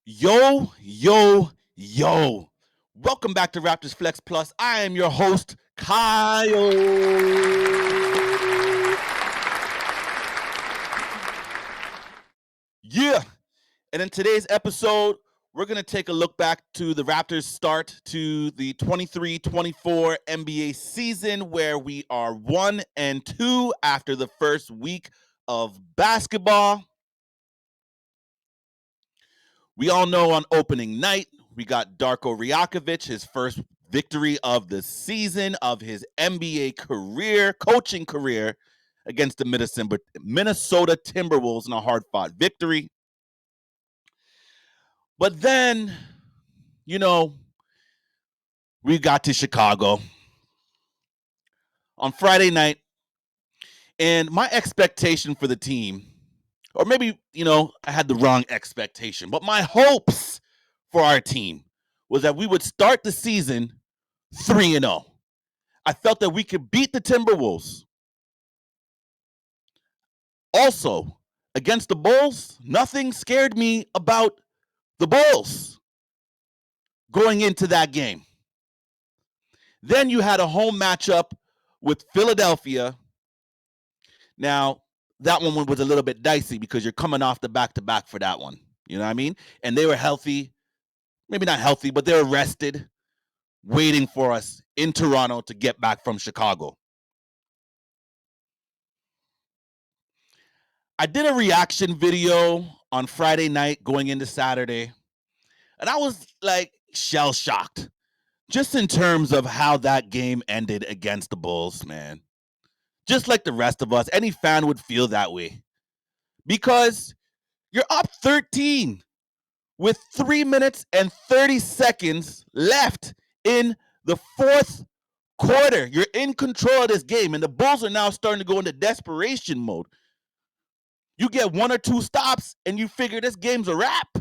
Yo, yo, yo. Welcome back to Raptors Flex Plus. I am your host, Kyle. Yeah. And in today's episode, we're going to take a look back to the Raptors' start to the 23-24 NBA season, where we are 1-2 after the first week of basketball. We all know on opening night, we got Darko Rajakovic, his first victory of the season of his NBA career, coaching career, against the Minnesota Timberwolves in a hard-fought victory. But then, we got to Chicago on Friday night, and my expectation for the team, or maybe, I had the wrong expectation, but my hopes for our team was that we would start the season 3-0. I felt that we could beat the Timberwolves. Also, against the Bulls, nothing scared me about the Bulls going into that game. Then you had a home matchup with Philadelphia. Now, that one was a little bit dicey because you're coming off the back-to-back for that one. You know what I mean? And they were healthy. Maybe not healthy, but they were rested, waiting for us in Toronto to get back from Chicago. I did a reaction video on Friday night going into Saturday, and I was like shell-shocked just in terms of how that game ended against the Bulls, man. Just like the rest of us, any fan would feel that way. Because you're up 13 with 3 minutes and 30 seconds left in the fourth quarter. You're in control of this game, and the Bulls are now starting to go into desperation mode. You get one or two stops, and you figure this game's a wrap.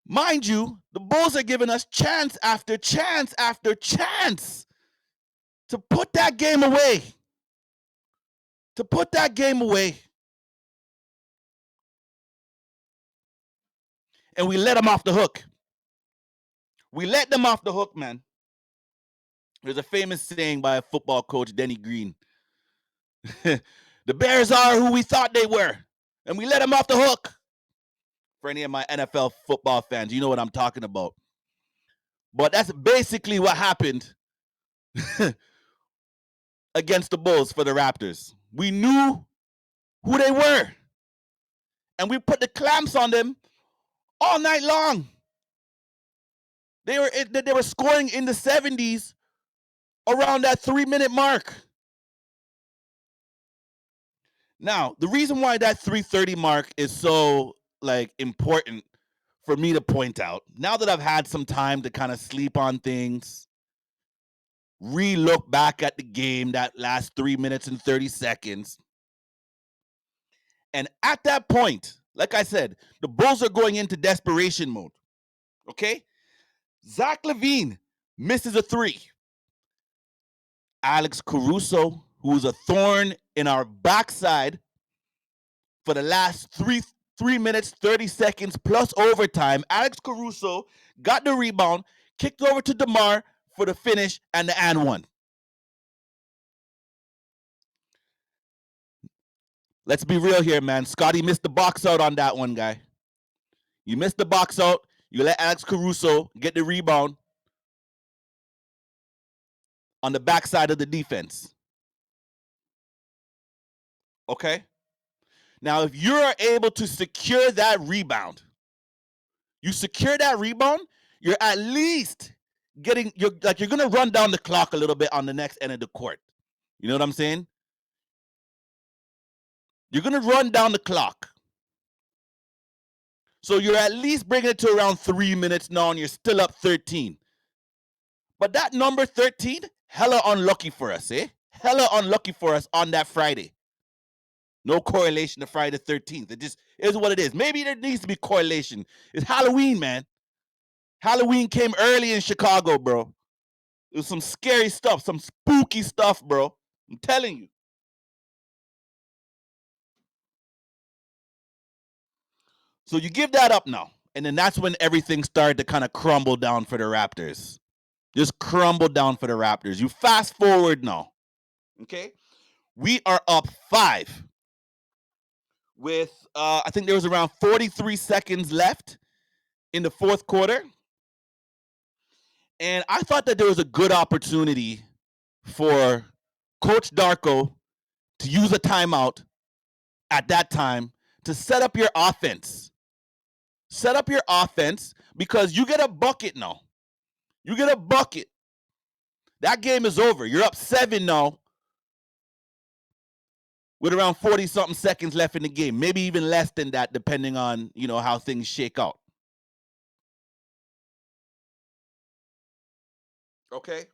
Mind you, the Bulls are giving us chance after chance after chance to put that game away. To put that game away. And we let them off the hook. We let them off the hook, man. There's a famous saying by a football coach, Denny Green. The Bears are who we thought they were, and we let them off the hook. For any of my NFL football fans, you know what I'm talking about. But that's basically what happened against the Bulls for the Raptors. We knew who they were, and we put the clamps on them all night long. They were scoring in the 70s around that 3-minute mark. Now, the reason why that 3:30 mark is so important for me to point out, now that I've had some time to kind of sleep on things, re-look back at the game, that last 3 minutes and 30 seconds. And at that point, like I said, the Bulls are going into desperation mode. Okay? Zach LaVine misses a three. Alex Caruso, who's a thorn in our backside for the last 3 minutes, 30 seconds plus overtime, Alex Caruso got the rebound, kicked over to DeMar for the finish and the and one. Let's be real here, man. Scotty missed the box out on that one, guy. You missed the box out. You let Alex Caruso get the rebound on the backside of the defense. Okay? Now, if you're able to secure that rebound, you're at least you're going to run down the clock a little bit on the next end of the court. You know what I'm saying? You're going to run down the clock. So you're at least bringing it to around 3 minutes now, and you're still up 13. But that number 13, hella unlucky for us, eh? Hella unlucky for us on that Friday. No correlation to Friday the 13th. It just is what it is. Maybe there needs to be correlation. It's Halloween, man. Halloween came early in Chicago, bro. It was some scary stuff, some spooky stuff, bro. I'm telling you. So you give that up now. And then that's when everything started to kind of crumble down for the Raptors. Just crumble down for the Raptors. You fast forward now. Okay? We are up 5 with, I think there was around 43 seconds left in the fourth quarter. And I thought that there was a good opportunity for Coach Darko to use a timeout at that time to set up your offense. Set up your offense because you get a bucket now. You get a bucket. That game is over. You're up 7 now with around 40 something seconds left in the game. Maybe even less than that, depending on, how things shake out. Okay.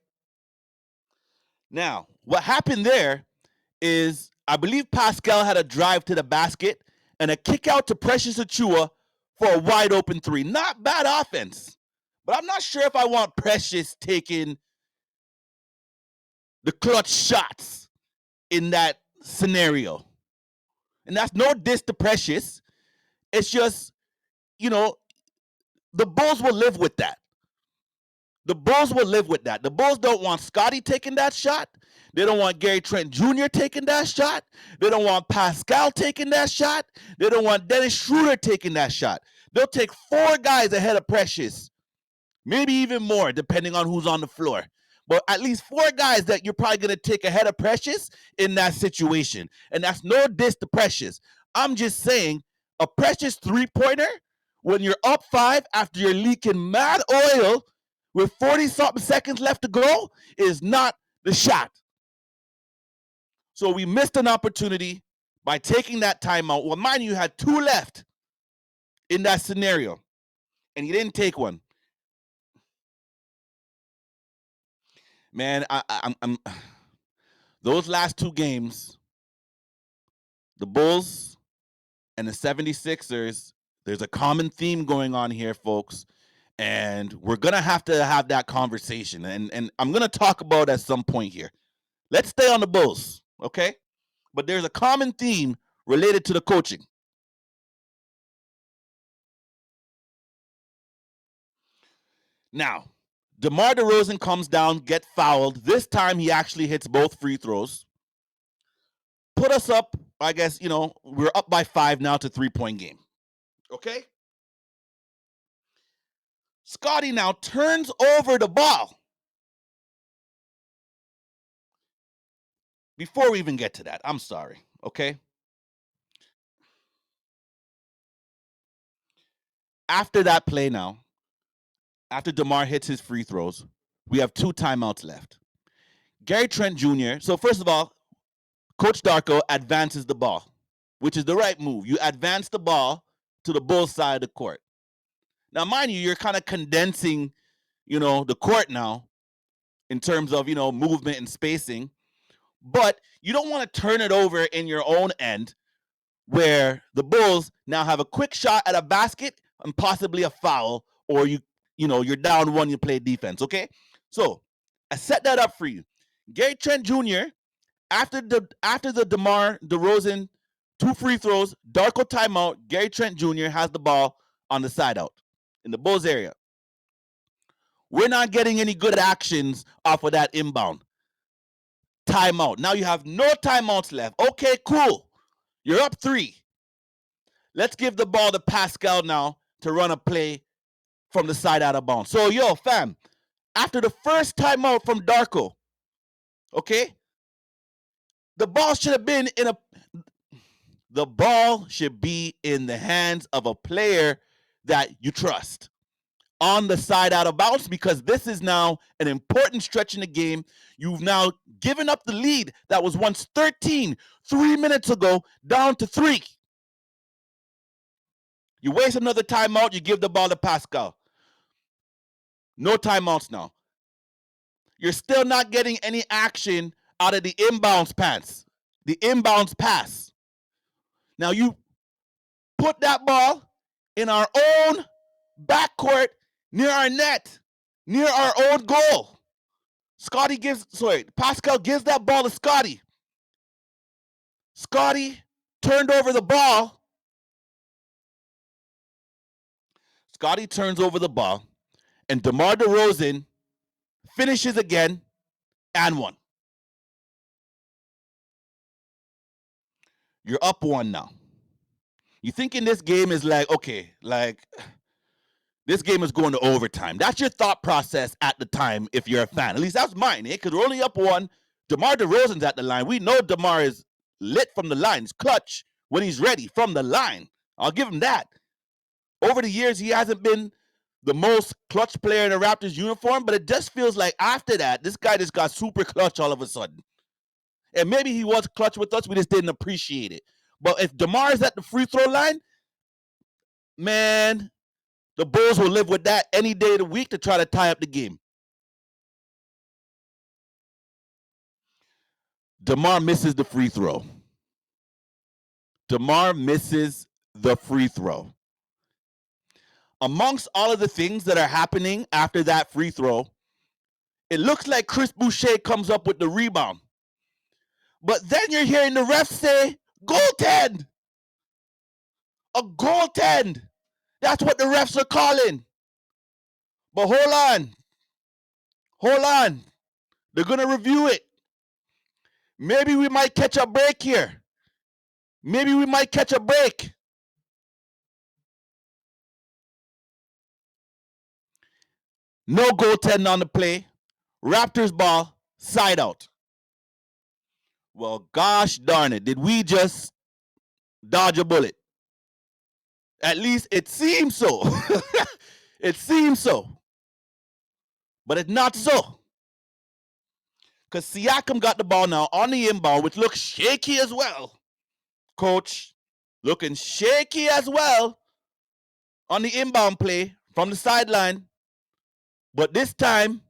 Now, what happened there is I believe Pascal had a drive to the basket and a kick out to Precious Achua for a wide open 3. Not bad offense. But I'm not sure if I want Precious taking the clutch shots in that scenario. And that's no diss to Precious. It's just, the Bulls will live with that. The Bulls will live with that. The Bulls don't want Scotty taking that shot. They don't want Gary Trent Jr. taking that shot. They don't want Pascal taking that shot. They don't want Dennis Schroeder taking that shot. They'll take 4 guys ahead of Precious. Maybe even more, depending on who's on the floor. But at least 4 guys that you're probably going to take ahead of Precious in that situation. And that's no diss to Precious. I'm just saying a Precious three-pointer, when you're up 5 after you're leaking mad oil with 40-something seconds left to go, is not the shot. So we missed an opportunity by taking that timeout. Well, mind you, had 2 left in that scenario, and you didn't take one. Man, I'm those last 2 games, the Bulls and the 76ers, there's a common theme going on here, folks. And we're going to have that conversation. And I'm going to talk about it at some point here. Let's stay on the Bulls, okay? But there's a common theme related to the coaching. Now, DeMar DeRozan comes down, gets fouled. This time he actually hits both free throws. Put us up, I guess, we're up by 5 now to 3-point game. Okay? Scotty now turns over the ball. Before we even get to that, I'm sorry, okay? After that play now, after DeMar hits his free throws, we have 2 timeouts left. Gary Trent Jr., so first of all, Coach Darko advances the ball, which is the right move. You advance the ball to the Bulls side of the court. Now, mind you, you're kind of condensing, the court now in terms of, movement and spacing. But you don't want to turn it over in your own end where the Bulls now have a quick shot at a basket and possibly a foul, or you're down 1, you play defense, okay? So I set that up for you. Gary Trent Jr., after the DeMar DeRozan 2 free throws, Darko timeout, Gary Trent Jr. has the ball on the side out in the Bulls area. We're not getting any good actions off of that inbound. Timeout. Now you have no timeouts left. Okay, cool. You're up 3. Let's give the ball to Pascal now to run a play from the side out of bounds. So, fam, after the first timeout from Darko, okay, the ball should be in the hands of a player that you trust on the side out of bounds, because this is now an important stretch in the game. You've now given up the lead that was once 13 3 minutes ago down to 3. You waste another timeout, you give the ball to Pascal. No timeouts now. You're still not getting any action out of the inbounds pass. The inbounds pass. Now you put that ball in our own backcourt near our net, near our own goal. Pascal gives that ball to Scotty. Scotty turned over the ball Scotty turns over the ball, and DeMar DeRozan finishes again and one. You're up one now. You thinking this game is like, okay, like this game is going to overtime. That's your thought process at the time if you're a fan. At least that's mine, because we're only up one. DeMar DeRozan's at the line. We know DeMar is lit from the line. He's clutch when he's ready from the line. I'll give him that. Over the years, he hasn't been the most clutch player in a Raptors uniform, but it just feels like after that, this guy just got super clutch all of a sudden. And maybe he was clutch with us, we just didn't appreciate it. But if DeMar is at the free throw line, man, the Bulls will live with that any day of the week to try to tie up the game. DeMar misses the free throw. DeMar misses the free throw. Amongst all of the things that are happening after that free throw, it looks like Chris Boucher comes up with the rebound. But then you're hearing the refs say, goaltend. A goaltend. That's what the refs are calling. But hold on. Hold on. They're going to review it. Maybe we might catch a break here. Maybe we might catch a break. No goaltending on the play. Raptors ball, side out. Well, gosh darn it. Did we just dodge a bullet? At least it seems so. It seems so. But it's not so. Because Siakam got the ball now on the inbound, which looks shaky as well. Coach, looking shaky as well on the inbound play from the sideline. But this time,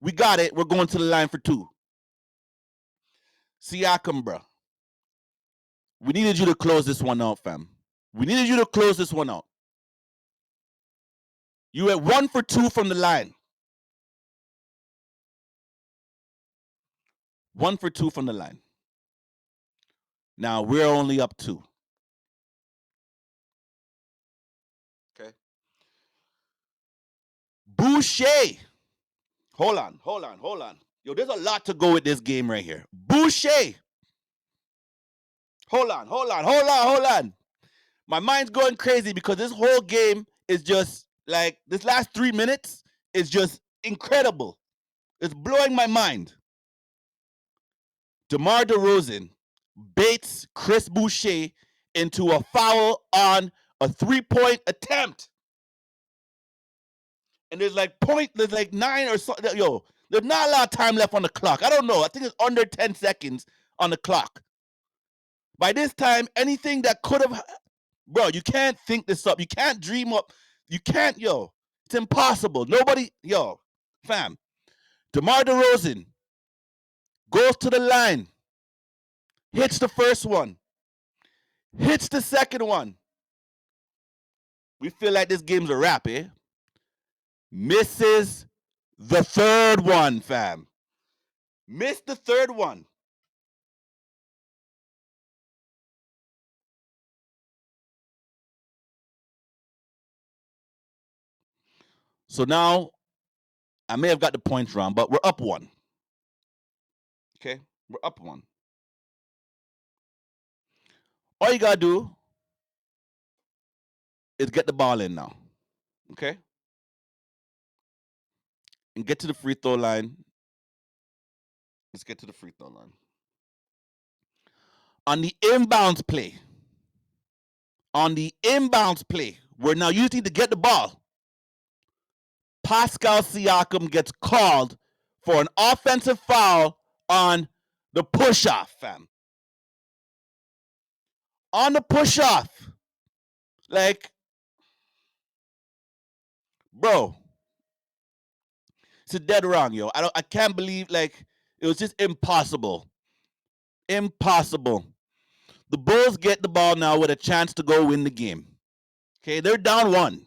we got it. We're going to the line for two. Siakam, bro. We needed you to close this one out, fam. We needed you to close this one out. You went 1 for 2 from the line. 1 for 2 from the line. Now we're only up 2. Okay. Boucher. Hold on. Yo, there's a lot to go with this game right here. Boucher. Hold on. My mind's going crazy because this whole game is just like, this last 3 minutes is just incredible. It's blowing my mind. DeMar DeRozan baits Chris Boucher into a foul on a 3-point attempt. And there's like 9 or so. Yo, there's not a lot of time left on the clock. I don't know. I think it's under 10 seconds on the clock. By this time, anything that could have, bro, you can't think this up. You can't dream up. You can't, yo. It's impossible. Nobody, yo, fam. DeMar DeRozan goes to the line, hits the first one, hits the second one. We feel like this game's a wrap, eh? Misses the third one, fam. Missed the third one. So now, I may have got the points wrong, but we're up 1. Okay? We're up 1. All you gotta do is get the ball in now. Okay? And get to the free throw line. Let's get to the free throw line. On the inbounds play, where now you need to get the ball, Pascal Siakam gets called for an offensive foul on the push-off, fam. On the push-off. Like, bro, it's dead wrong, yo. I can't believe, like, it was just impossible. Impossible. The Bulls get the ball now with a chance to go win the game. Okay, they're down 1.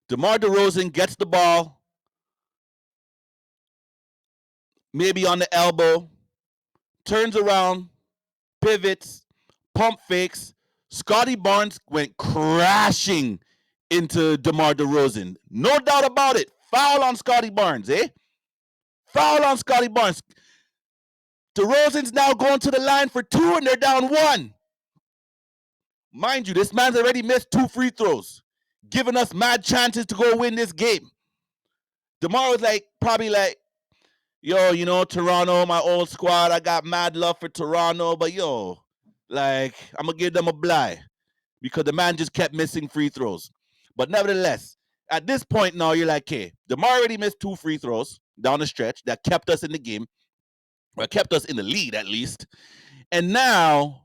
DeMar DeRozan gets the ball, maybe on the elbow, turns around, pivots, pump fakes, Scotty Barnes went crashing into DeMar DeRozan. No doubt about it. Foul on Scotty Barnes, eh? Foul on Scotty Barnes. DeRozan's now going to the line for 2 and they're down 1. Mind you, this man's already missed 2 free throws, giving us mad chances to go win this game. DeMar was probably like, yo, Toronto, my old squad, I got mad love for Toronto, but I'm going to give them a bly because the man just kept missing free throws. But nevertheless, at this point now, you're like, okay, DeMar already missed 2 free throws down the stretch that kept us in the game, or kept us in the lead at least. And now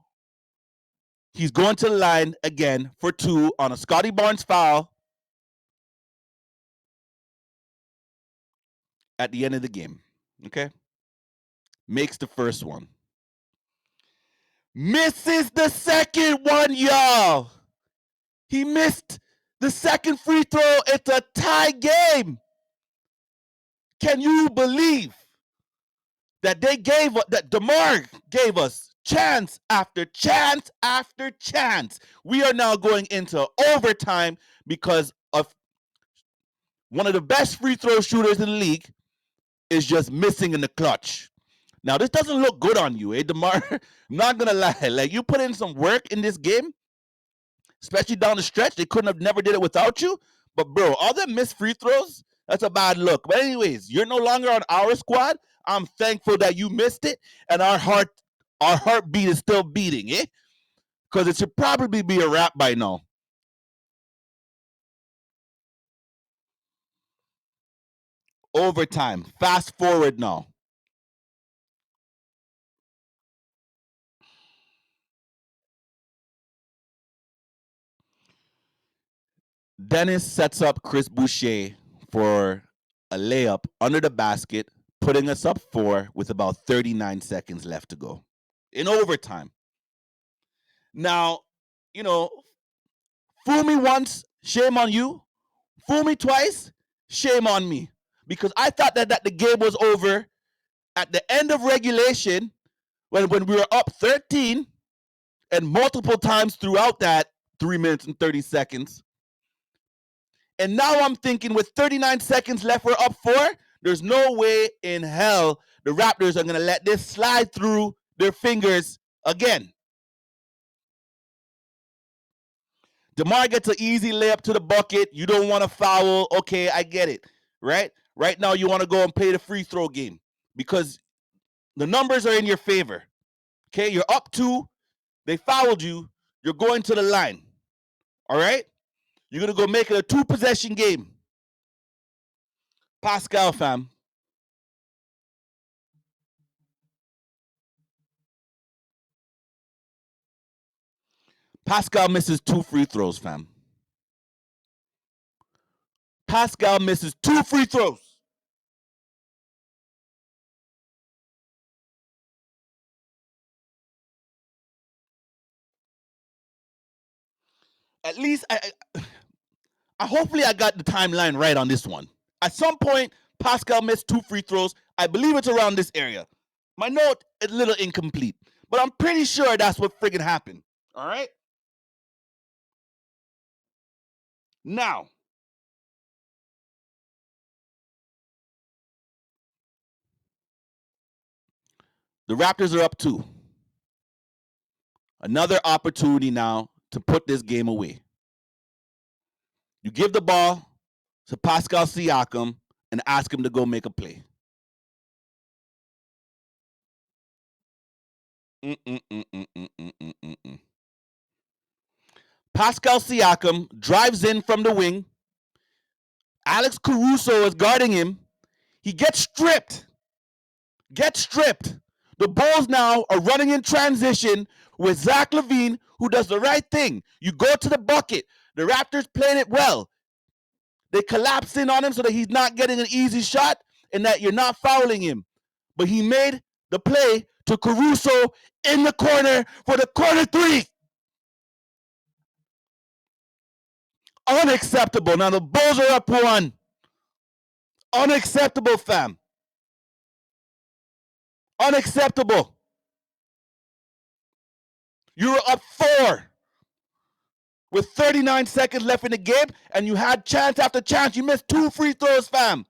he's going to the line again for 2 on a Scotty Barnes foul at the end of the game. Okay? Makes the first one. Misses the second one, y'all. He missed the second free throw. It's a tie game. Can you believe that that DeMar gave us chance after chance after chance? We are now going into overtime because of one of the best free throw shooters in the league is just missing in the clutch. Now, this doesn't look good on you, eh, DeMar? I'm not going to lie. You put in some work in this game, especially down the stretch. They couldn't have never did it without you. But, bro, all them missed free throws, that's a bad look. But anyways, you're no longer on our squad. I'm thankful that you missed it, and our heartbeat is still beating, eh? Because it should probably be a wrap by now. Overtime. Fast forward now. Dennis sets up Chris Boucher for a layup under the basket, putting us up 4 with about 39 seconds left to go in overtime. Now, fool me once, shame on you. Fool me twice, shame on me. Because I thought that the game was over at the end of regulation when we were up 13 and multiple times throughout that 3 minutes and 30 seconds. And now I'm thinking with 39 seconds left, we're up 4. There's no way in hell the Raptors are going to let this slide through their fingers again. DeMar gets an easy layup to the bucket. You don't want to foul. Okay, I get it, right? Right now you want to go and play the free throw game because the numbers are in your favor. Okay, you're up 2. They fouled you. You're going to the line. All right? You're going to go make it a 2-possession game. Pascal, fam. Pascal misses 2 free throws, fam. Pascal misses 2 free throws. At least hopefully I got the timeline right on this one. At some point, Pascal missed 2 free throws. I believe it's around this area. My note is a little incomplete, but I'm pretty sure that's what friggin' happened. All right? Now, the Raptors are up 2. Another opportunity now to put this game away. You give the ball to Pascal Siakam and ask him to go make a play. Pascal Siakam drives in from the wing. Alex Caruso is guarding him. He gets stripped. The Bulls now are running in transition with Zach LaVine, who does the right thing. You go to the bucket. The Raptors played it well. They collapse in on him so that he's not getting an easy shot and that you're not fouling him. But he made the play to Caruso in the corner for the corner 3. Unacceptable. Now the Bulls are up 1. Unacceptable, fam. Unacceptable. You were up 4. with 39 seconds left in the game, and you had chance after chance. You missed 2 free throws, fam.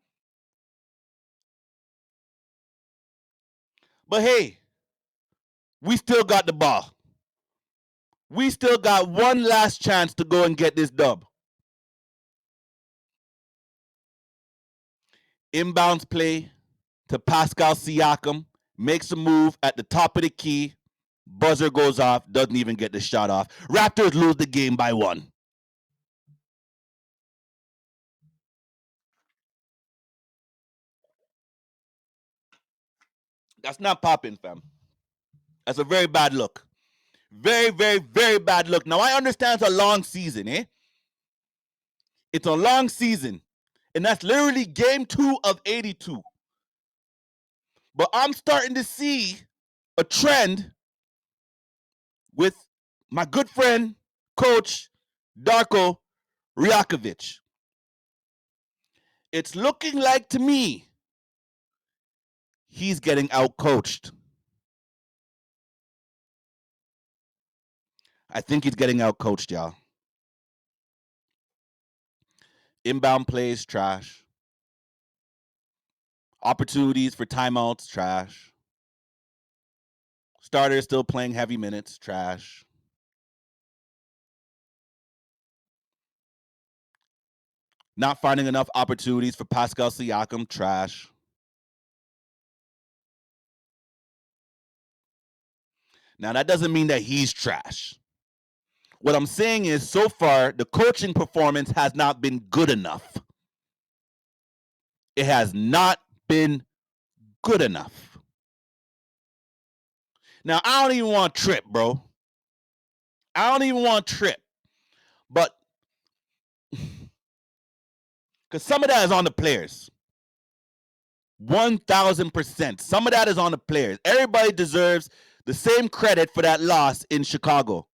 But hey, we still got the ball. We still got one last chance to go and get this dub. Inbounds play to Pascal Siakam, makes a move at the top of the key. Buzzer goes off, doesn't even get the shot off. Raptors lose the game by 1. That's not popping, fam. That's a very bad look. Very, very, very bad look. Now, I understand it's a long season, eh? It's a long season. And that's literally game 2 of 82. But I'm starting to see a trend with my good friend, Coach Darko Rjakovic. It's looking like to me he's getting outcoached. I think he's getting outcoached, y'all. Inbound plays, trash. Opportunities for timeouts, trash. Starters still playing heavy minutes, trash. Not finding enough opportunities for Pascal Siakam, trash. Now, that doesn't mean that he's trash. What I'm saying is, so far, the coaching performance has not been good enough. It has not been good enough. Now, I don't even want to trip, bro. I don't even want to trip. But, because some of that is on the players. 1,000%. Some of that is on the players. Everybody deserves the same credit for that loss in Chicago.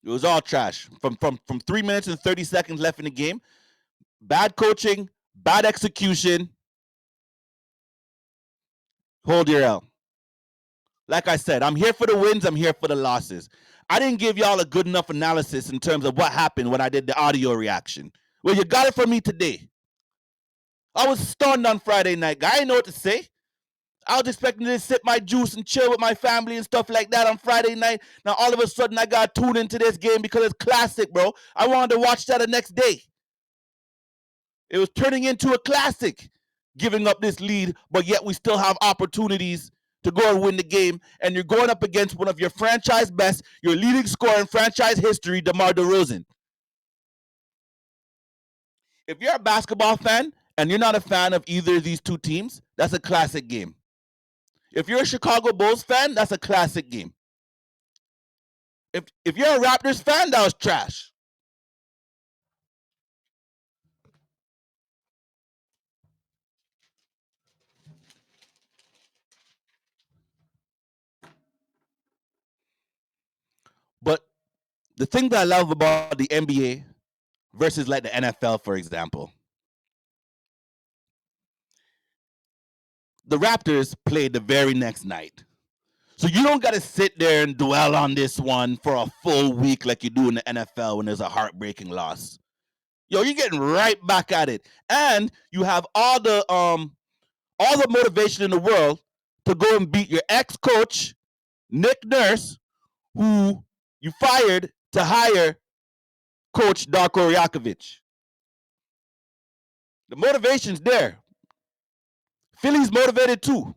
It was all trash. From 3 minutes and 30 seconds left in the game. Bad coaching, bad execution. Hold your L. Like I said, I'm here for the wins, I'm here for the losses. I didn't give y'all a good enough analysis in terms of what happened when I did the audio reaction. Well, you got it from me today. I was stunned on Friday night. I didn't know what to say. I was expecting to sip my juice and chill with my family and stuff like that on Friday night. Now, all of a sudden, I got tuned into this game because it's classic, bro. I wanted to watch that the next day. It was turning into a classic, giving up this lead, but yet we still have opportunities to go and win the game. And you're going up against one of your franchise best, your leading scorer in franchise history, DeMar DeRozan. If you're a basketball fan and you're not a fan of either of these two teams, that's a classic game. If you're a Chicago Bulls fan, that's a classic game. If you're a Raptors fan, that was trash. But the thing that I love about the NBA versus like the NFL, for example, the Raptors played the very next night. So you don't got to sit there and dwell on this one for a full week like you do in the NFL when there's a heartbreaking loss. Yo, you're getting right back at it. And you have all the motivation in the world to go and beat your ex-coach, Nick Nurse, who you fired to hire Coach Darko Rjakovic. The motivation's there. Philly's motivated too.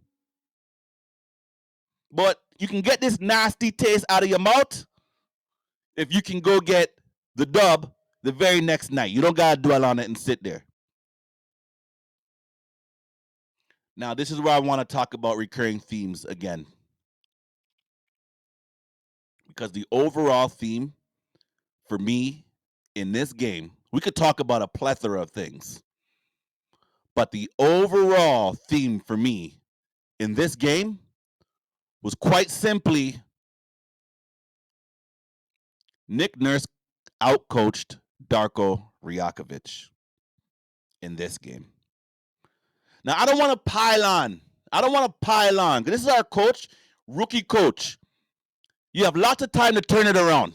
But you can get this nasty taste out of your mouth if you can go get the dub the very next night. You don't got to dwell on it and sit there. Now, this is where I want to talk about recurring themes again. Because the overall theme for me in this game, we could talk about a plethora of things. But the overall theme for me in this game was quite simply Nick Nurse outcoached Darko Rjakovic in this game. Now, I don't want to pile on. This is our coach, rookie coach. You have lots of time to turn it around.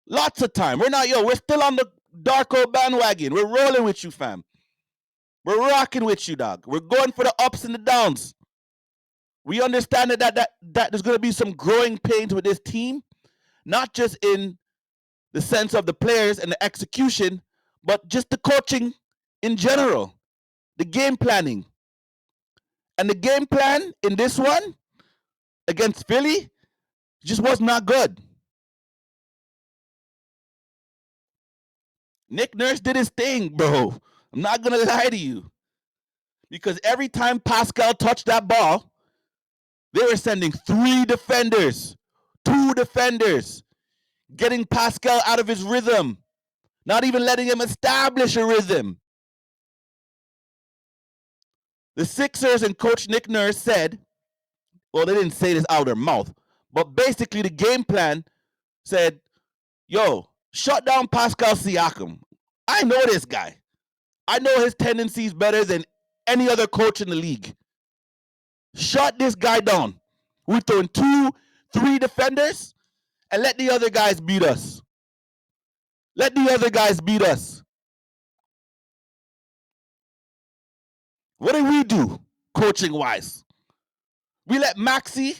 Lots of time. We're still on the Darko bandwagon. We're rolling with you, fam. We're rocking with you, dog. We're going for the ups and the downs. We understand that there's going to be some growing pains with this team, not just in the sense of the players and the execution, but just the coaching in general, the game planning. And the game plan in this one against Philly just was not good. Nick Nurse did his thing, bro. I'm not going to lie to you. Because every time Pascal touched that ball, they were sending 3 defenders, 2 defenders, getting Pascal out of his rhythm, not even letting him establish a rhythm. The Sixers and Coach Nick Nurse said, well, they didn't say this out of their mouth, but basically the game plan said, yo, shut down Pascal Siakam. I know this guy. I know his tendencies better than any other coach in the league. Shut this guy down. We're throwing 2, 3 defenders and let the other guys beat us. Let the other guys beat us. What did we do, coaching-wise? We let Maxey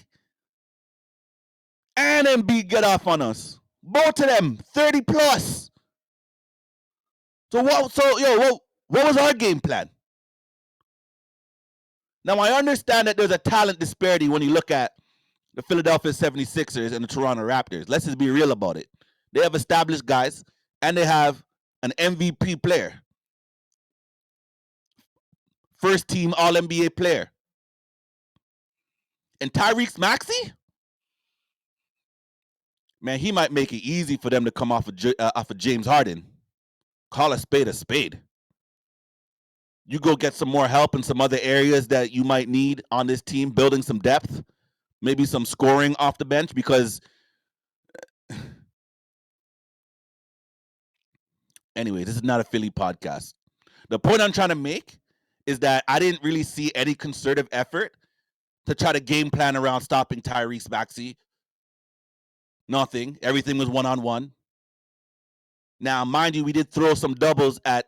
and Embiid get off on us. Both of them, 30 plus. So what was our game plan? Now, I understand that there's a talent disparity when you look at the Philadelphia 76ers and the Toronto Raptors. Let's just be real about it. They have established guys, and they have an MVP player. First team All-NBA player. And Tyrese Maxey? Man, he might make it easy for them to come off of James Harden. Call a spade a spade. You go get some more help in some other areas that you might need on this team, building some depth, maybe some scoring off the bench, because anyway, this is not a Philly podcast. The point I'm trying to make is that I didn't really see any concerted effort to try to game plan around stopping Tyrese Maxey. Nothing. Everything was one-on-one. Now, mind you, we did throw some doubles at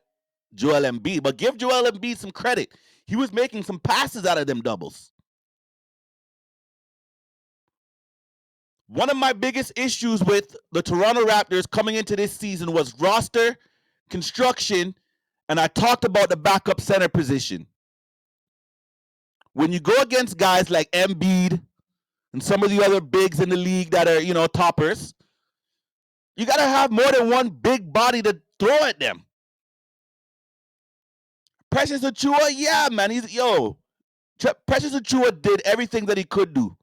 Joel Embiid, but give Joel Embiid some credit. He was making some passes out of them doubles. One of my biggest issues with the Toronto Raptors coming into this season was roster construction, and I talked about the backup center position. When you go against guys like Embiid and some of the other bigs in the league that are, toppers, you got to have more than one big body to throw at them. Precious Achiuwa, yeah, man. Precious Achiuwa did everything that he could do.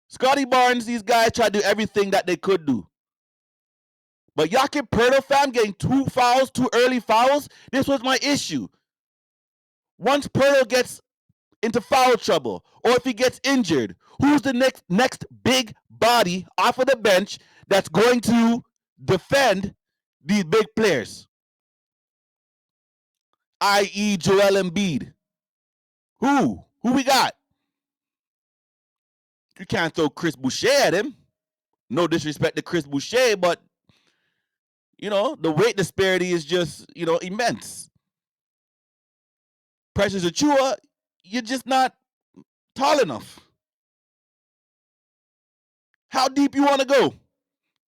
Scotty Barnes, these guys tried to do everything that they could do. But Jakob Poeltl, fam, getting 2 fouls, 2 early fouls, this was my issue. Once Poeltl gets into foul trouble, or if he gets injured, who's the next big body off of the bench that's going to defend these big players? I.e. Joel Embiid. Who we got? You can't throw Chris Boucher at him. No disrespect to Chris Boucher, but the weight disparity is just, immense. Precious Achiuwa, you're just not tall enough. How deep you want to go?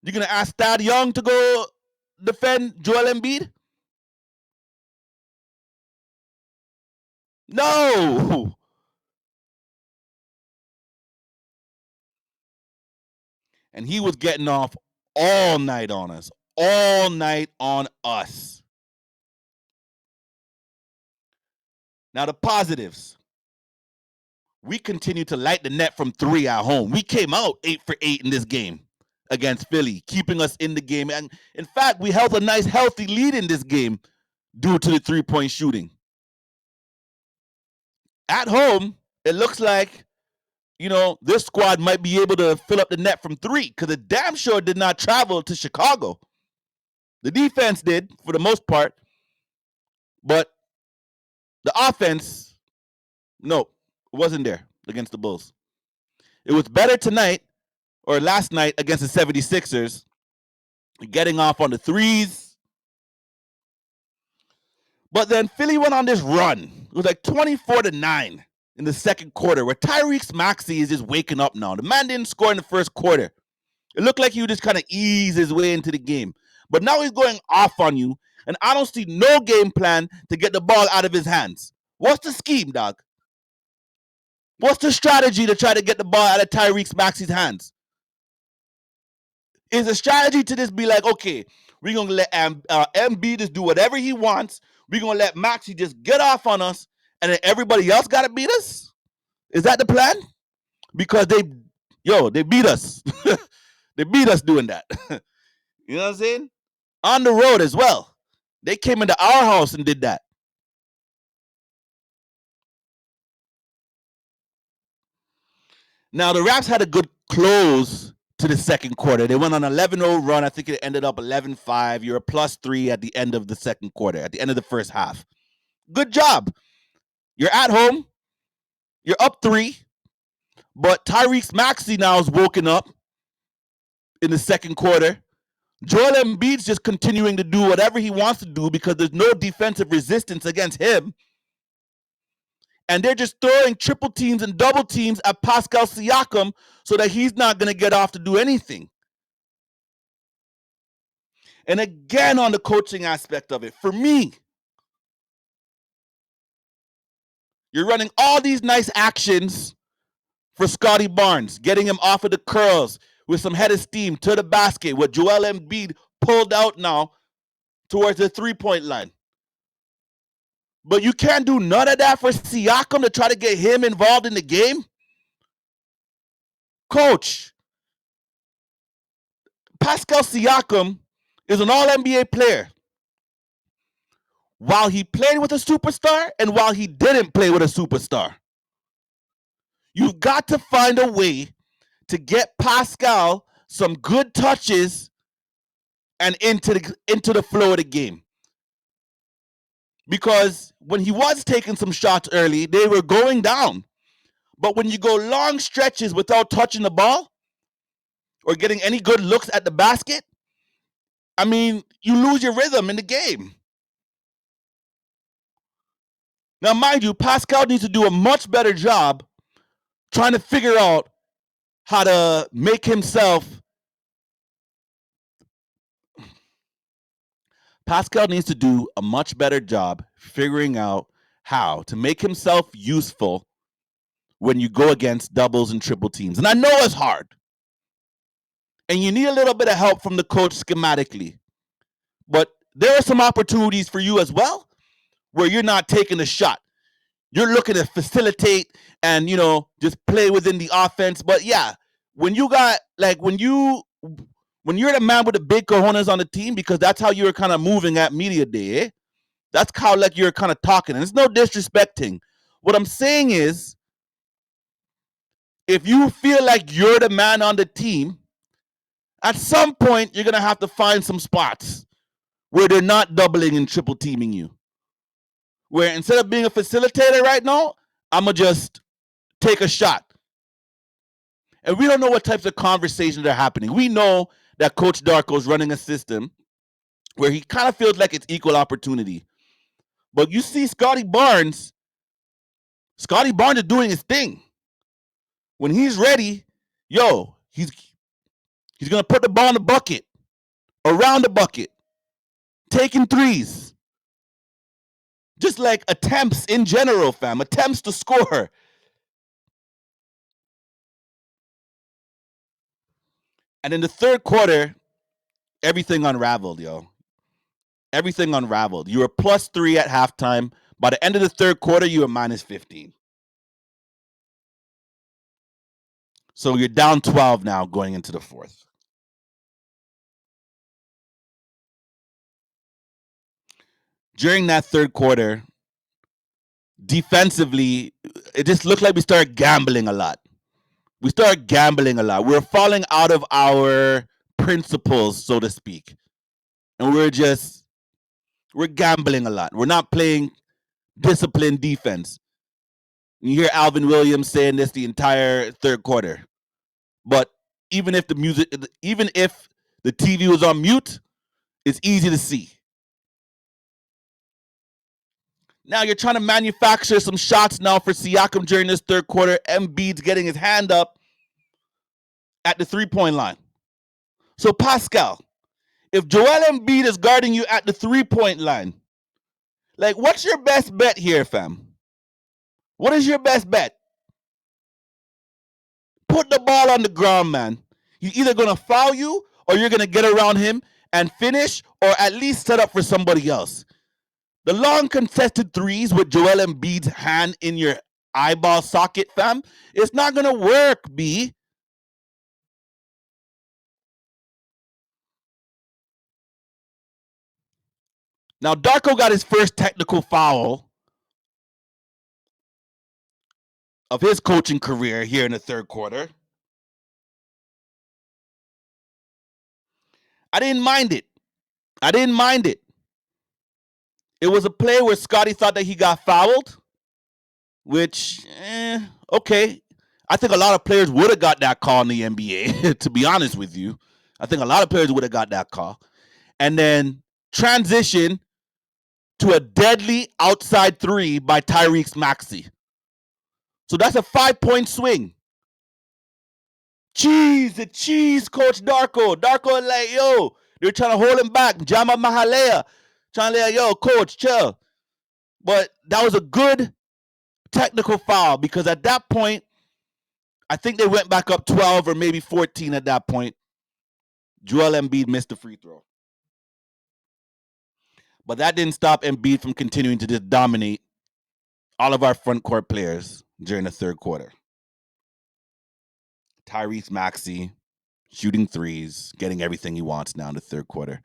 You're going to ask Thad Young to go defend Joel Embiid? No. And he was getting off all night on us. All night on us. Now, the positives. We continue to light the net from 3 at home. We came out 8 for 8 in this game against Philly, keeping us in the game. And in fact, we held a nice, healthy lead in this game due to the 3-point shooting. At home, it looks like, this squad might be able to fill up the net from 3, because the damn sure did not travel to Chicago. The defense did, for the most part. But the offense, no, it wasn't there against the Bulls. It was better tonight, or last night against the 76ers, getting off on the threes. But then Philly went on this run. It was like 24-9 in the second quarter, where Tyrese Maxey is just waking up now. The man didn't score in the first quarter. It looked like he would just kind of ease his way into the game. But now he's going off on you, and I don't see no game plan to get the ball out of his hands. What's the scheme, dog? What's the strategy to try to get the ball out of Tyrese Maxey's hands? Is the strategy to just be like, okay, we're going to let MB just do whatever he wants. We're going to let Maxey just get off on us, and then everybody else got to beat us? Is that the plan? Because they beat us. They beat us doing that. You know what I'm saying? On the road as well. They came into our house and did that. Now, the Raps had a good close to the second quarter. They went on an 11-0 run. I think it ended up 11-5. You're a +3 at the end of the second quarter, at the end of the first half. Good job. You're at home. You're up 3. But Tyrese Maxey now is woken up in the second quarter. Joel Embiid's just continuing to do whatever he wants to do because there's no defensive resistance against him. And they're just throwing triple teams and double teams at Pascal Siakam so that he's not going to get off to do anything. And again, on the coaching aspect of it, for me, you're running all these nice actions for Scotty Barnes, getting him off of the curls with some head of steam to the basket with Joel Embiid pulled out now towards the three-point line. But you can't do none of that for Siakam to try to get him involved in the game? Coach, Pascal Siakam is an all-NBA player. While he played with a superstar and while he didn't play with a superstar. You've got to find a way to get Pascal some good touches and into the flow of the game. Because when he was taking some shots early, they were going down. But when you go long stretches without touching the ball or getting any good looks at the basket, I mean, you lose your rhythm in the game. Now, mind you, Pascal needs to do a much better job trying to figure out how to make himself. Pascal needs to do a much better job figuring out how to make himself useful when you go against doubles and triple teams. And I know it's hard. And you need a little bit of help from the coach schematically. But there are some opportunities for you as well where you're not taking a shot. You're looking to facilitate and, just play within the offense. But yeah, when you got, when you're the man with the big cojones on the team, because that's how you're kind of moving at media day, eh? That's how you're kind of talking. And it's no disrespecting. What I'm saying is, if you feel like you're the man on the team, at some point you're going to have to find some spots where they're not doubling and triple teaming you. Where instead of being a facilitator right now, I'm going to just take a shot. And we don't know what types of conversations are happening. We know that Coach Darko's running a system where he kind of feels like it's equal opportunity. But you see Scotty Barnes is doing his thing. When he's ready, he's going to put the ball in the bucket, around the bucket, taking threes. Just like attempts in general, fam. Attempts to score. And in the third quarter, everything unraveled, yo. Everything unraveled. You were +3 at halftime. By the end of the third quarter, you were -15. So you're down 12 now going into the fourth. During that third quarter, defensively, it just looked like we started gambling a lot. We We're falling out of our principles, so to speak. And we're gambling a lot. We're not playing disciplined defense. You hear Alvin Williams saying this the entire third quarter. But even if the TV was on mute, it's easy to see. Now you're trying to manufacture some shots now for Siakam during this third quarter. Embiid's getting his hand up at the 3-point line. So Pascal, if Joel Embiid is guarding you at the 3-point line, like, what's your best bet here, fam? What is your best bet? Put the ball on the ground, man. He's either going to foul you or you're going to get around him and finish or at least set up for somebody else. The long contested threes with Joel Embiid's hand in your eyeball socket, fam, it's not going to work, B. Now, Darko got his first technical foul of his coaching career here in the third quarter. I didn't mind it. It was a play where Scotty thought that he got fouled, which, okay. I think a lot of players would have got that call in the NBA, to be honest with you. I think a lot of players would have got that call. And then transition to a deadly outside three by Tyrese Maxey. So that's a 5-point swing. The cheese, Coach Darko. Darko like, yo, they're trying to hold him back. Jama Mahalea. Trying to like, yo, coach, chill. But that was a good technical foul because at that point, I think they went back up 12 or maybe 14 at that point. Joel Embiid missed the free throw. But that didn't stop Embiid from continuing to just dominate all of our front court players during the third quarter. Tyrese Maxey shooting threes, getting everything he wants now in the third quarter.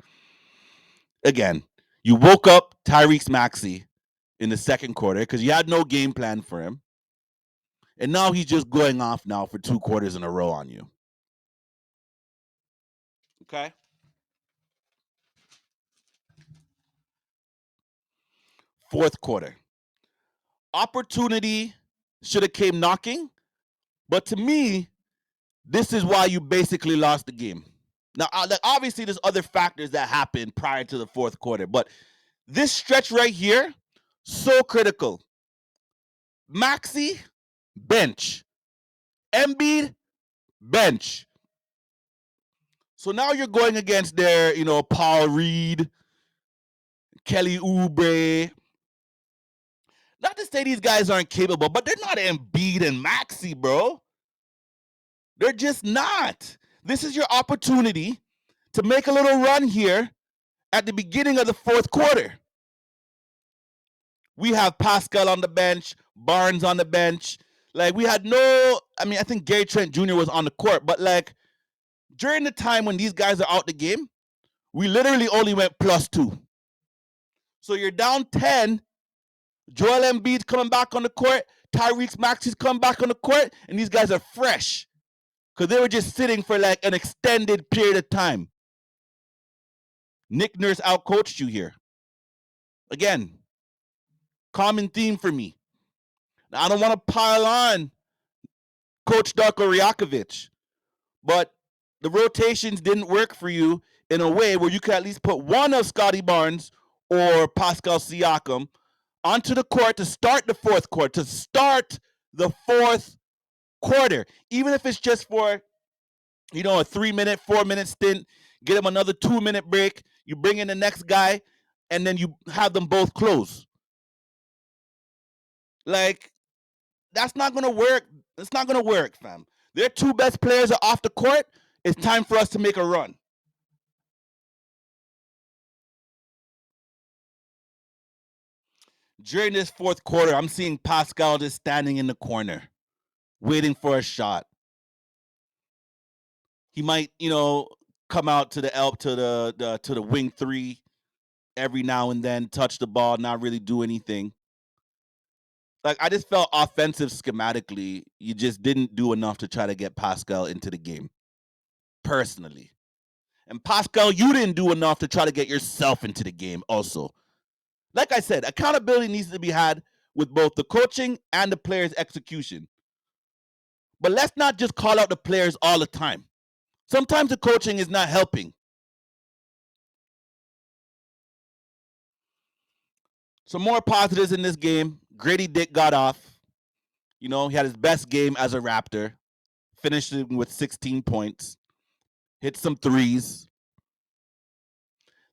Again, you woke up Tyrese Maxey in the second quarter because you had no game plan for him. And now he's just going off now for 2 quarters in a row on you. Okay? Fourth quarter. Opportunity should have came knocking, but to me, this is why you basically lost the game. Now, obviously, there's other factors that happened prior to the fourth quarter, but this stretch right here, so critical. Maxey, bench. Embiid, bench. So now you're going against their, Paul Reed, Kelly Oubre. Not to say these guys aren't capable, but they're not Embiid and Maxey, bro. They're just not. This is your opportunity to make a little run here at the beginning of the fourth quarter. We have Pascal on the bench, Barnes on the bench. Like, we had I think Gary Trent Jr. was on the court, but like during the time when these guys are out the game, we literally only went +2. So you're down 10. Joel Embiid's coming back on the court. Tyrese Maxey's coming back on the court. And these guys are fresh because they were just sitting for like an extended period of time. Nick Nurse outcoached you here. Again, common theme for me. Now, I don't want to pile on Coach Darko Rajakovic, but the rotations didn't work for you in a way where you could at least put one of Scotty Barnes or Pascal Siakam onto the court to start the fourth quarter, even if it's just for, a 3-minute, 4-minute stint, get him another 2-minute break, you bring in the next guy, and then you have them both close. Like, that's not going to work. It's not going to work, fam. Their 2 best players are off the court. It's time for us to make a run. During this fourth quarter, I'm seeing Pascal just standing in the corner, waiting for a shot. He might, come out to the wing 3 every now and then, touch the ball, not really do anything. Like, I just felt offensive schematically, you just didn't do enough to try to get Pascal into the game, personally. And Pascal, you didn't do enough to try to get yourself into the game also. Like I said, accountability needs to be had with both the coaching and the players' execution. But let's not just call out the players all the time. Sometimes the coaching is not helping. Some more positives in this game. Grady Dick got off. He had his best game as a Raptor, finishing with 16 points, hit some threes.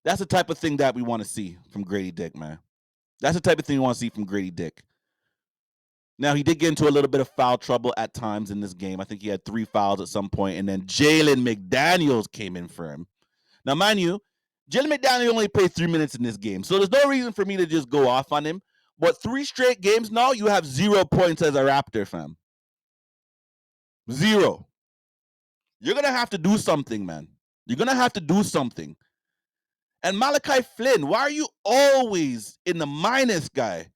That's the type of thing that we want to see from Grady Dick, man. That's the type of thing we want to see from Grady Dick. Now, he did get into a little bit of foul trouble at times in this game. I think he had 3 fouls at some point, and then Jalen McDaniels came in for him. Now, mind you, Jalen McDaniels only played 3 minutes in this game, so there's no reason for me to just go off on him. But 3 straight games now, you have 0 points as a Raptor, fam. 0. You're going to have to do something, man. You're going to have to do something. And Malachi Flynn, why are you always in the minus guy,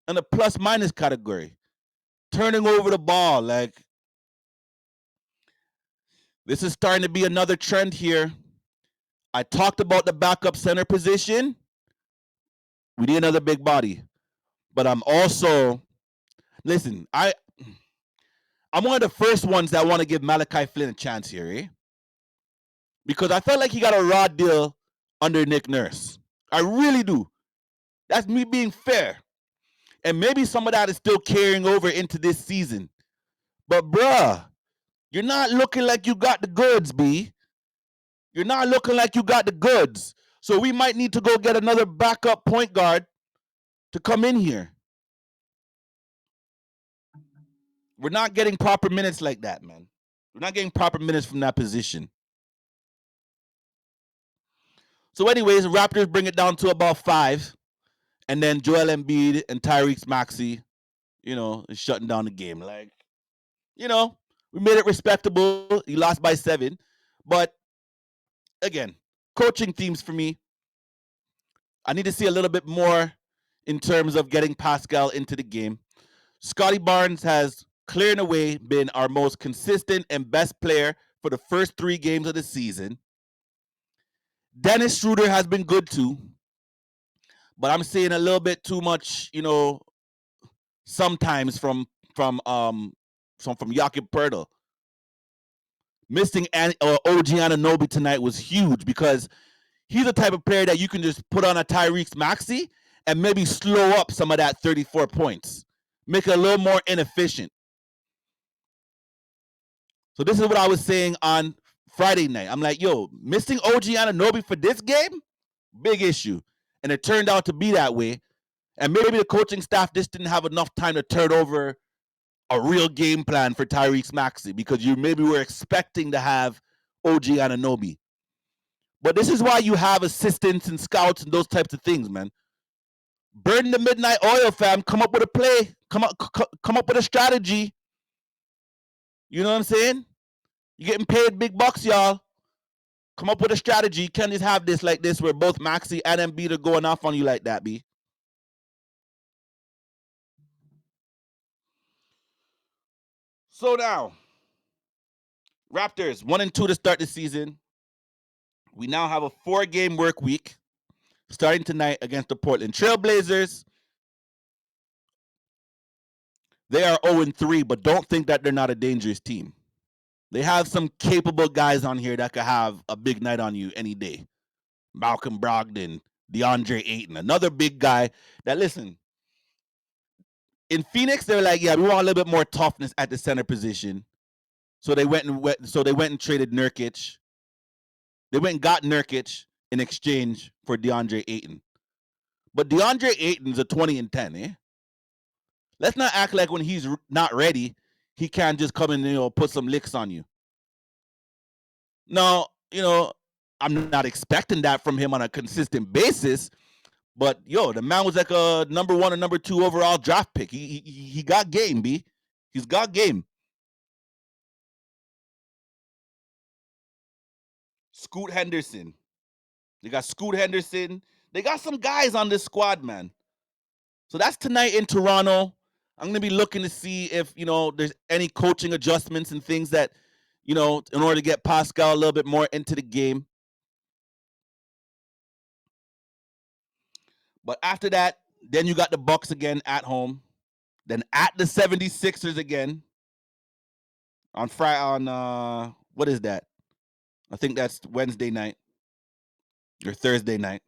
in the plus-minus category? Turning over the ball, like, this is starting to be another trend here. I talked about the backup center position. We need another big body. But I'm also, listen, I'm one of the first ones that want to give Malachi Flynn a chance here, eh? Because I felt like he got a raw deal under Nick Nurse. I really do. That's me being fair. And maybe some of that is still carrying over into this season. But bruh, you're not looking like you got the goods, B. You're not looking like you got the goods. So we might need to go get another backup point guard to come in here. We're not getting proper minutes like that, man. We're not getting proper minutes from that position. So anyways, the Raptors bring it down to about 5. And then Joel Embiid and Tyrese Maxey, is shutting down the game. Like, we made it respectable. He lost by 7. But, again, coaching themes for me. I need to see a little bit more in terms of getting Pascal into the game. Scotty Barnes has clear and away been our most consistent and best player for the first 3 games of the season. Dennis Schroeder has been good too. But I'm seeing a little bit too much, sometimes from Jakob Poeltl. Missing OG Anunoby tonight was huge because he's the type of player that you can just put on a Tyrese Maxey and maybe slow up some of that 34 points. Make it a little more inefficient. So this is what I was saying on Friday night. I'm like, yo, missing OG Anunoby for this game? Big issue. And it turned out to be that way. And maybe the coaching staff just didn't have enough time to turn over a real game plan for Tyrese Maxey because you maybe were expecting to have OG Anunoby. But this is why you have assistants and scouts and those types of things, man. Burn the midnight oil, fam. Come up with a play. Come up with a strategy. You know what I'm saying? You're getting paid big bucks, y'all. Come up with a strategy. You can't just have this like this where both Maxey and Embiid are going off on you like that, B. So now, Raptors 1-2 to start the season. We now have a 4-game work week starting tonight against the Portland Trailblazers. They are 0-3, but don't think that they're not a dangerous team. They have some capable guys on here that could have a big night on you any day. Malcolm Brogdon, DeAndre Ayton, another big guy that, listen, in Phoenix, they're like, yeah, we want a little bit more toughness at the center position. So they went and traded Nurkic. They went and got Nurkic in exchange for DeAndre Ayton. But DeAndre Ayton's a 20-10, eh? Let's not act like when he's not ready, he can't just come and put some licks on you. Now, I'm not expecting that from him on a consistent basis. But the man was like a number 1 or number 2 overall draft pick. He got game, B. He's got game. Scoot Henderson. They got Scoot Henderson. They got some guys on this squad, man. So that's tonight in Toronto. I'm gonna be looking to see if there's any coaching adjustments and things that in order to get Pascal a little bit more into the game. But after that, then you got the Bucks again at home. Then at the 76ers again on Friday. On what is that? I think that's Wednesday night or Thursday night.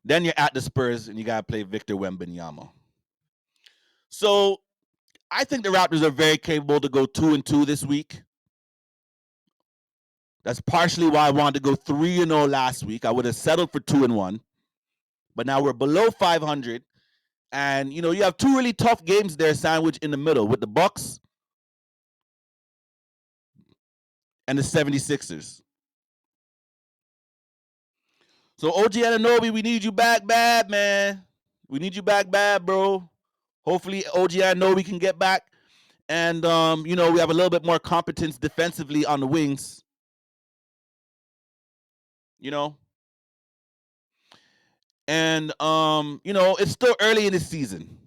Then you're at the Spurs and you got to play Victor Wembanyama. So I think the Raptors are very capable to go 2-2 this week. That's partially why I wanted to go 3-0 last week. I would have settled for 2-1. But now we're below 500. And, you have two really tough games there sandwiched in the middle with the Bucks and the 76ers. So OG Anunoby, we need you back bad, man. We need you back bad, bro. Hopefully OG Anunoby can get back. And, we have a little bit more competence defensively on the wings. And, it's still early in the season.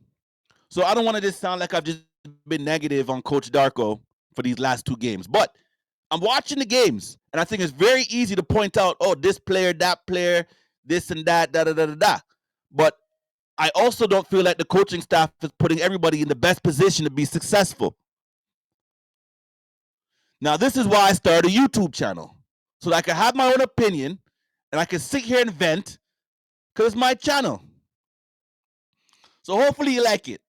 So I don't want to just sound like I've just been negative on Coach Darko for these last two games. But I'm watching the games, and I think it's very easy to point out, oh, this player, that player, this and that, da-da-da-da-da. But I also don't feel like the coaching staff is putting everybody in the best position to be successful. Now, this is why I started a YouTube channel, so that I can have my own opinion, and I can sit here and vent, because it's my channel. So hopefully you like it.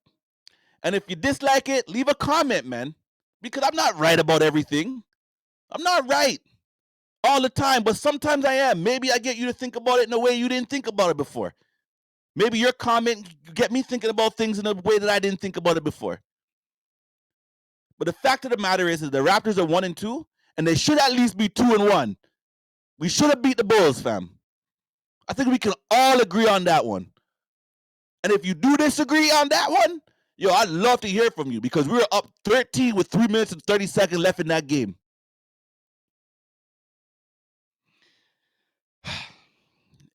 And if you dislike it, leave a comment, man, because I'm not right about everything. I'm not right all the time, but sometimes I am. Maybe I get you to think about it in a way you didn't think about it before. Maybe your comment get me thinking about things in a way that I didn't think about it before. But the fact of the matter is the Raptors are 1-2, and they should at least be 2-1. We should have beat the Bulls, fam. I think we can all agree on that one. And if you do disagree on that one, I'd love to hear from you, because we were up 13 with 3 minutes and 30 seconds left in that game.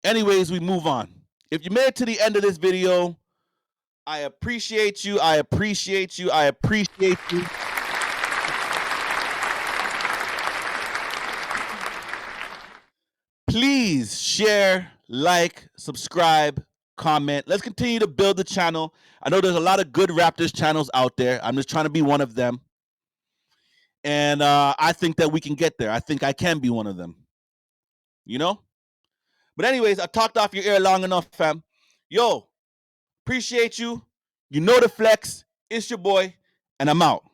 Anyways, we move on. If you made it to the end of this video, I appreciate you. I appreciate you. I appreciate you. Please share, like, subscribe, comment. Let's continue to build the channel. I know there's a lot of good Raptors channels out there. I'm just trying to be one of them. And I think that we can get there. I think I can be one of them. But anyways, I talked off your ear long enough, fam. Appreciate you. You know the flex. It's your boy, and I'm out.